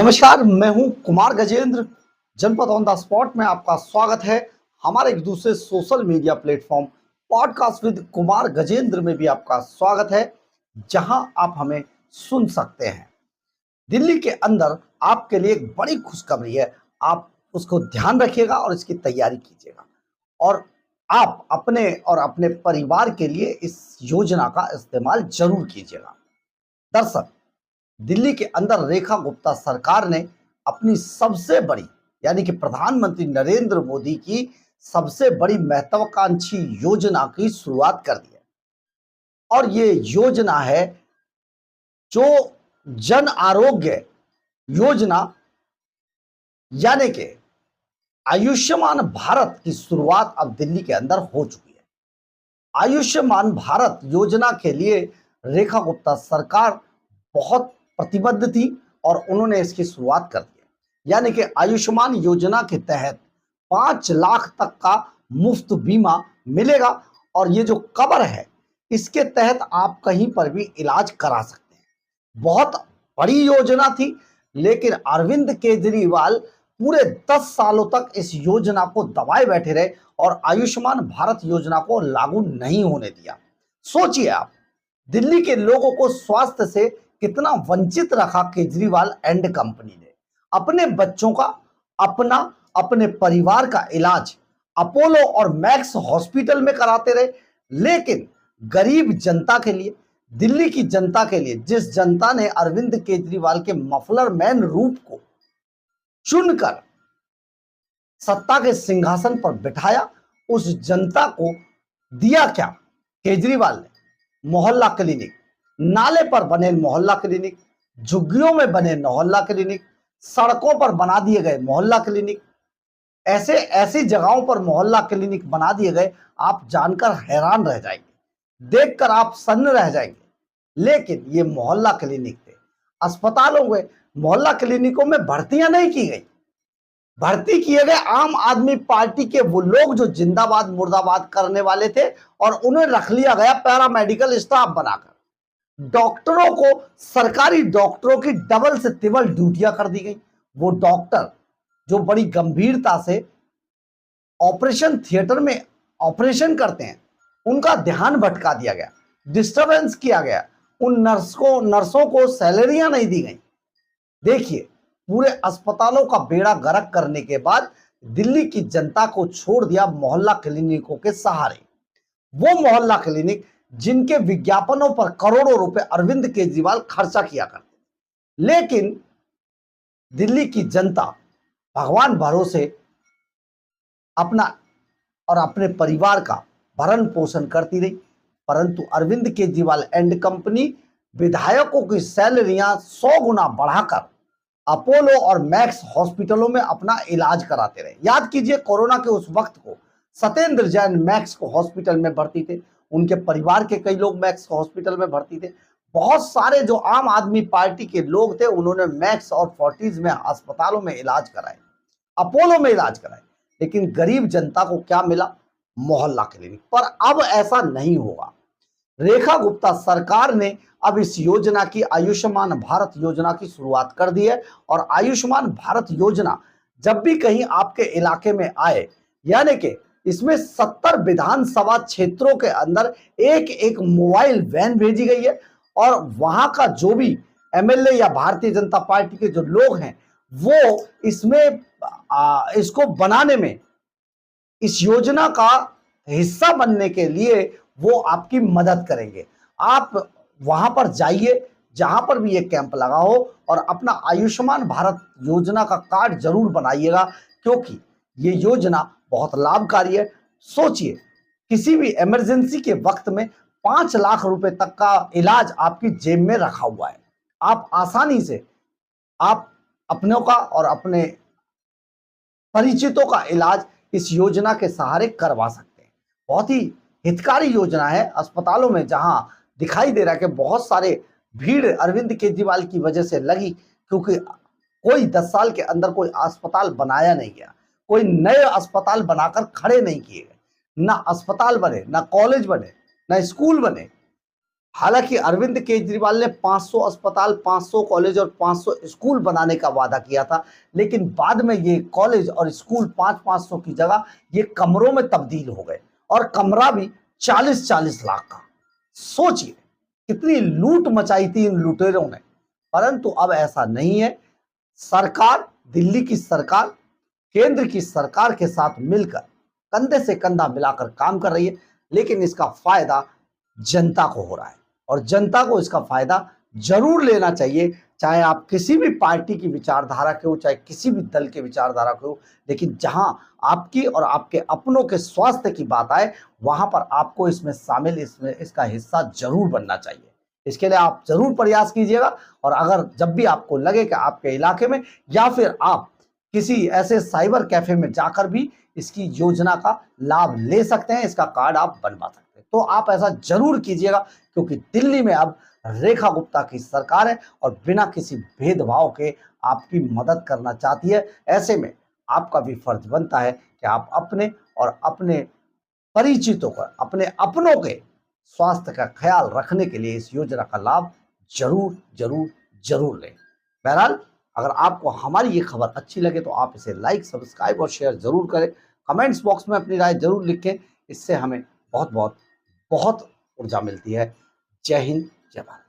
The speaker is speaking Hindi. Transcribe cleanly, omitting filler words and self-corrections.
नमस्कार, मैं हूं कुमार गजेंद्र। जनपद ऑन द स्पॉट में आपका स्वागत है। हमारे एक दूसरे social media platform podcast with Kumar Gajendra में भी आपका स्वागत है, जहां आप हमें सुन सकते हैं। दिल्ली के अंदर आपके लिए एक बड़ी खुशखबरी है। आप उसको ध्यान रखिएगा और इसकी तैयारी कीजिएगा, और आप अपने और अपने परिवार के लिए इस योजना का इस्तेमाल जरूर कीजिएगा। दरअसल दिल्ली के अंदर रेखा गुप्ता सरकार ने अपनी सबसे बड़ी, यानी कि प्रधानमंत्री नरेंद्र मोदी की सबसे बड़ी महत्वाकांक्षी योजना की शुरुआत कर दी है। और ये योजना है जो जन आरोग्य योजना, यानी कि आयुष्मान भारत की शुरुआत अब दिल्ली के अंदर हो चुकी है। आयुष्मान भारत योजना के लिए रेखा गुप्ता सरकार बहुत प्रतिबद्ध थी और उन्होंने इसकी शुरुआत कर दी है। यानी कि आयुष्मान योजना के तहत 5 लाख तक का मुफ्त बीमा मिलेगा, और ये जो कवर है इसके तहत आप कहीं पर भी इलाज करा सकते हैं। बहुत बड़ी योजना थी, लेकिन अरविंद केजरीवाल पूरे 10 सालों तक इस योजना को दबाए बैठे रहे और आयुष्मान भारत योजना को लागू नहीं होने दिया। सोचिए आप, दिल्ली के लोगों को स्वास्थ्य से कितना वंचित रखा केजरीवाल एंड कंपनी ने। अपने बच्चों का, अपना, अपने परिवार का इलाज अपोलो और मैक्स हॉस्पिटल में कराते रहे, लेकिन गरीब जनता के लिए, दिल्ली की जनता के लिए, जिस जनता ने अरविंद केजरीवाल के मफलर मैन रूप को चुनकर सत्ता के सिंहासन पर बिठाया, उस जनता को दिया क्या केजरीवाल ने? मोहल्ला क्लिनिक, नाले पर बने मोहल्ला क्लिनिक, झुग्गियों में बने मोहल्ला क्लिनिक, सड़कों पर बना दिए गए मोहल्ला क्लिनिक, ऐसे ऐसी जगहों पर मोहल्ला क्लिनिक बना दिए गए, आप जानकर हैरान रह जाएंगे, देखकर आप सन्न रह जाएंगे। लेकिन ये मोहल्ला क्लिनिक थे। अस्पतालों में, मोहल्ला क्लिनिकों में भर्तियां नहीं की गई, भर्ती किए गए आम आदमी पार्टी के वो लोग जो जिंदाबाद मुर्दाबाद करने वाले थे, और उन्हें रख लिया गया पैरामेडिकल स्टाफ बनाकर। डॉक्टरों को, सरकारी डॉक्टरों की डबल से तिबल ड्यूटियां कर दी गई। वो डॉक्टर जो बड़ी गंभीरता से ऑपरेशन थिएटर में ऑपरेशन करते हैं, उनका ध्यान भटका दिया गया, डिस्टरबेंस किया गया। उन नर्सों को सैलरियां नहीं दी गई। देखिए, पूरे अस्पतालों का बेड़ा गर्क करने के बाद दिल्ली की जनता को छोड़ दिया मोहल्ला क्लिनिकों के सहारे। वो मोहल्ला क्लिनिक जिनके विज्ञापनों पर करोड़ों रुपए अरविंद केजरीवाल खर्चा किया करते, लेकिन दिल्ली की जनता भगवान भरोसे अपना और अपने परिवार का भरण पोषण करती रही। परंतु अरविंद केजरीवाल एंड कंपनी विधायकों की सैलरियां 100 गुना बढ़ाकर अपोलो और मैक्स हॉस्पिटलों में अपना इलाज कराते रहे। याद कीजिए, कोरोना के उस वक्त को सत्येंद्र जैन मैक्स को हॉस्पिटल में भर्ती थे, उनके परिवार के कई लोग मैक्स हॉस्पिटल में भर्ती थे। बहुत सारे जो आम आदमी पार्टी के लोग थे, उन्होंने मैक्स और फोर्टिज में अस्पतालों में इलाज कराए, अपोलो में इलाज कराए। लेकिन गरीब जनता को क्या मिला? मोहल्ला क्लिनिक। पर अब ऐसा नहीं होगा। रेखा गुप्ता सरकार ने अब इस योजना की, आयुष्मान भारत योजना की शुरुआत कर दी है। और आयुष्मान भारत योजना जब भी कहीं आपके इलाके में आए, यानी कि इसमें 70 विधानसभा क्षेत्रों के अंदर एक एक मोबाइल वैन भेजी गई है, और वहां का जो भी एमएलए या भारतीय जनता पार्टी के जो लोग हैं, वो इसमें इसको बनाने में, इस योजना का हिस्सा बनने के लिए वो आपकी मदद करेंगे। आप वहां पर जाइए जहां पर भी ये कैंप लगा हो, और अपना आयुष्मान भारत योजना का कार्ड जरूर बनाइएगा, क्योंकि ये योजना बहुत लाभकारी है। सोचिए, किसी भी इमरजेंसी के वक्त में 5 लाख रुपए तक का इलाज आपकी जेब में रखा हुआ है। आप आसानी से आप अपनों का और अपने परिचितों का इलाज इस योजना के सहारे करवा सकते हैं। बहुत ही हितकारी योजना है। अस्पतालों में जहां दिखाई दे रहा है कि बहुत सारे भीड़ अरविंद केजरीवाल की वजह से लगी, क्योंकि कोई 10 साल के अंदर कोई अस्पताल बनाया नहीं गया, कोई नए अस्पताल बनाकर खड़े नहीं किए गए। ना अस्पताल बने, ना कॉलेज बने, ना स्कूल बने। हालांकि अरविंद केजरीवाल ने 500 अस्पताल, 500 कॉलेज और 500 स्कूल बनाने का वादा किया था, लेकिन बाद में ये कॉलेज और स्कूल 500-500 की जगह ये कमरों में तब्दील हो गए, और कमरा भी 40-40 लाख का। सोचिए कितनी लूट मचाई थी इन लुटेरों ने। परंतु अब ऐसा नहीं है। सरकार, दिल्ली की सरकार केंद्र की सरकार के साथ मिलकर कंधे से कंधा मिलाकर काम कर रही है, लेकिन इसका फायदा जनता को हो रहा है और जनता को इसका फायदा जरूर लेना चाहिए, चाहे आप किसी भी पार्टी की विचारधारा के हो, चाहे किसी भी दल के विचारधारा के हो। लेकिन जहां आपकी और आपके अपनों के स्वास्थ्य की बात आए, वहां पर आपको इसमें शामिल, इसमें इसका हिस्सा जरूर बनना चाहिए। इसके लिए आप जरूर प्रयास कीजिएगा। और अगर जब भी आपको लगे कि आपके इलाके में या फिर आप किसी ऐसे साइबर कैफे में जाकर भी इसकी योजना का लाभ ले सकते हैं, इसका कार्ड आप बनवा सकते हैं, तो आप ऐसा जरूर कीजिएगा, क्योंकि दिल्ली में अब रेखा गुप्ता की सरकार है और बिना किसी भेदभाव के आपकी मदद करना चाहती है। ऐसे में आपका भी फर्ज बनता है कि आप अपने और अपने परिचितों का, अपने अपनों के स्वास्थ्य का ख्याल रखने के लिए इस योजना का लाभ जरूर जरूर जरूर लें। बहरहाल, अगर आपको हमारी ये खबर अच्छी लगे तो आप इसे लाइक, सब्सक्राइब और शेयर जरूर करें। कमेंट्स बॉक्स में अपनी राय जरूर लिखें, इससे हमें बहुत बहुत बहुत ऊर्जा मिलती है। जय हिंद, जय भारत।